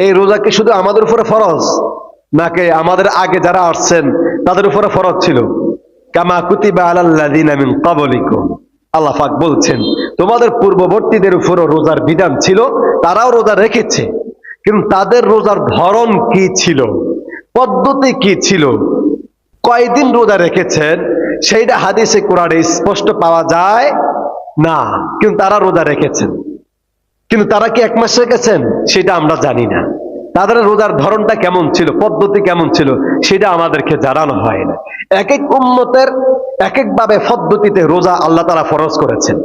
এই রোজা কি শুধু আমাদের উপরে ফরজ, নাকি আমাদের আগে যারা আসছেন তাদের উপরে ফরজ ছিল? কামা কুতিবা আলাল্লাযিনা মিন ক্বাবলিকুম, আল্লাহ পাক বলছেন তোমাদের পূর্ববর্তীদের উপরও রোজার বিধান ছিল, তারাও রোজা রেখেছে, কিন্তু তাদের রোজার ধরন কি ছিল, পদ্ধতি কি ছিল, কয়দিন রোজা রেখেছেন সেইটা হাদিসে কোরআনে স্পষ্ট পাওয়া যায় না, কিন্তু তারা রোজা রেখেছেন। কিন্তু তারা কি এক মাস রেখেছেন সেটা আমরা জানি না। তাদের রোজার ধরনটা কেমন ছিল, পদ্ধতি কেমন ছিল, সেটা আমাদেরকে জানানো হয় না। এক এক উম্মতের এক একভাবে পদ্ধতিতে রোজা আল্লাহ তাআলা ফরজ করেছেন।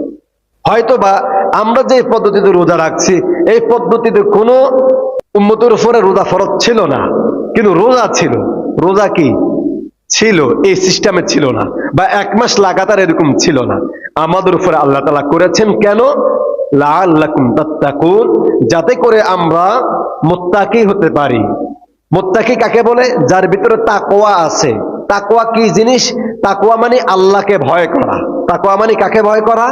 হয়তোবা আমরা যে পদ্ধতিতে রোজা রাখছি এই পদ্ধতিতে কোনো উম্মতের উপরে রোজা ফরজ ছিল না, কিন্তু রোজা ছিল। রোজা কি ছিল এই সিস্টেমে ছিল না, বা এক মাস লাগাতার এরকম ছিল না। আমাদের উপরে আল্লাহ তাআলা করেছেন কেন? লাআল্লাকুম তাত্তাকুন, যাতে করে আমরা মুত্তাকি হতে পারি। মুত্তাকি কাকে বলে? যার ভিতরে তাকওয়া আছে। তাকওয়া কি জিনিস? তাকওয়া মানে আল্লাহকে ভয় করা। তাকওয়া মানে কাকে ভয় করা?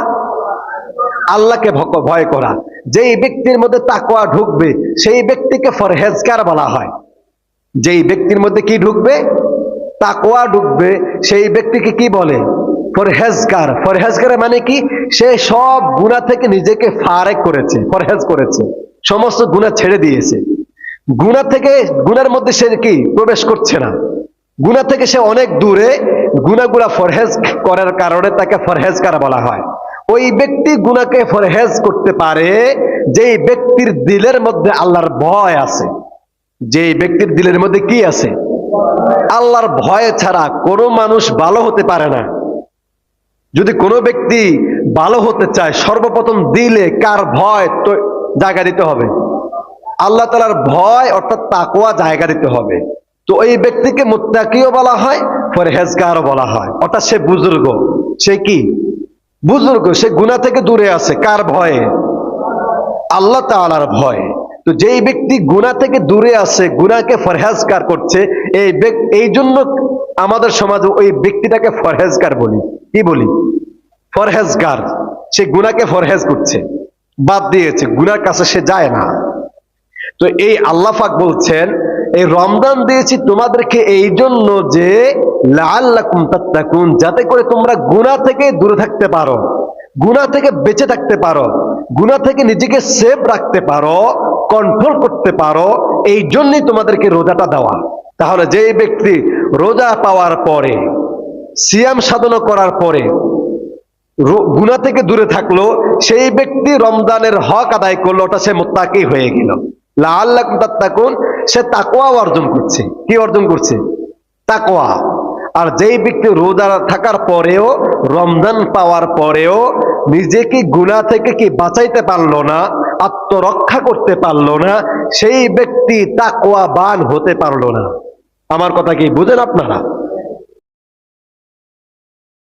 আল্লাহকে ভয় করা। যেই ব্যক্তির মধ্যে তাকওয়া ঢুকবে সেই ব্যক্তিকে ফরহেজগার বলা হয়। যেই ব্যক্তির মধ্যে কি ঢুকবে? তাকওয়া ঢুকবে, সেই ব্যক্তিকে কি বলে? ফরহেজগার। ফরহেজগার মানে কি? সে সব গুনাহ থেকে নিজেকে ফারেক করেছে, ফরহেজ করেছে, সমস্ত গুনাহ ছেড়ে দিয়েছে। গুনাহ থেকে, গুনার মধ্যে সে কি প্রবেশ করছে না, গুনাহ থেকে সে অনেক দূরে। গুনাহগুলা ফরহেজ করার কারণে তাকে ফরহেজগার বলা হয়। ওই ব্যক্তি গুনাহকে ফরহেজ করতে পারে যেই ব্যক্তির দিলের মধ্যে আল্লাহর ভয় আছে। যেই ব্যক্তির দিলের মধ্যে কি আছে? আল্লাহর ভয় ছাড়া কোনো মানুষ ভালো হতে পারে না। যদি কোনো ব্যক্তি ভালো হতে চায় সর্বপ্রথম দিলে কার ভয় তো জায়গা দিতে হবে? আল্লাহ তাআলার ভয় অর্থাৎ তাকওয়া জায়গা দিতে হবে। তো ওই ব্যক্তিকে মুত্তাকিও বলা হয়, পরহেজগারও বলা হয়। অর্থাৎ সে বুজুর্গ। সে কি বুজুর্গ? সে গুনাহ থেকে দূরে আছে। কার ভয়ে? আল্লাহ তাআলার ভয়ে। তো যেই ব্যক্তি গুনাহ থেকে দূরে আছে, গুনাহকে ফরহেজগার করছে, এই জন্য আমাদের সমাজে ওই ব্যক্তিটাকে ফরহেজগার বলি। কি বলি? ফরহেজগার। সে গুনাহকে ফরহেজ করছে, বাদ দিয়েছে, গুনার কাছে সে যায় না। তো এই আল্লাহ পাক বলছেন এই রমজান দিয়েছি তোমাদেরকে এই জন্য যে লাআল্লাকুম তাত্তাকুন, যাতে করে তোমরা গুনাহ থেকে দূরে থাকতে পারো, গুনাহ থেকে বেঁচে থাকতে পারো, গুনাহ থেকে নিজেকে সেভ রাখতে পারো, কন্ট্রোল করতে পারো। এই জন্যই তোমাদেরকে রোজাটা দেওয়া। তাহলে যেই ব্যক্তি রোজা পাওয়ার পরে, সিয়াম সাধনা করার পরে গুনাহ থেকে দূরে থাকলো, সেই ব্যক্তি রমজানের হক আদায় করলো, ওটা সে মুত্তাকি হয়ে গেল। লাআল্লাকুম তাত্তাকুন, সে তাকওয়া অর্জন করছে। কি অর্জন করছে? তাকওয়া। আর যেই ব্যক্তি রোজা থাকার পরেও, রমজান পাওয়ার পরেও নিজেকে গুনাহ থেকে কি বাঁচাইতে পারলো না, আত্মরক্ষা করতে পারলো না, সেই ব্যক্তি তাকওয়াবান হতে পারলো না। আমার কথা কি বুঝেন আপনারা?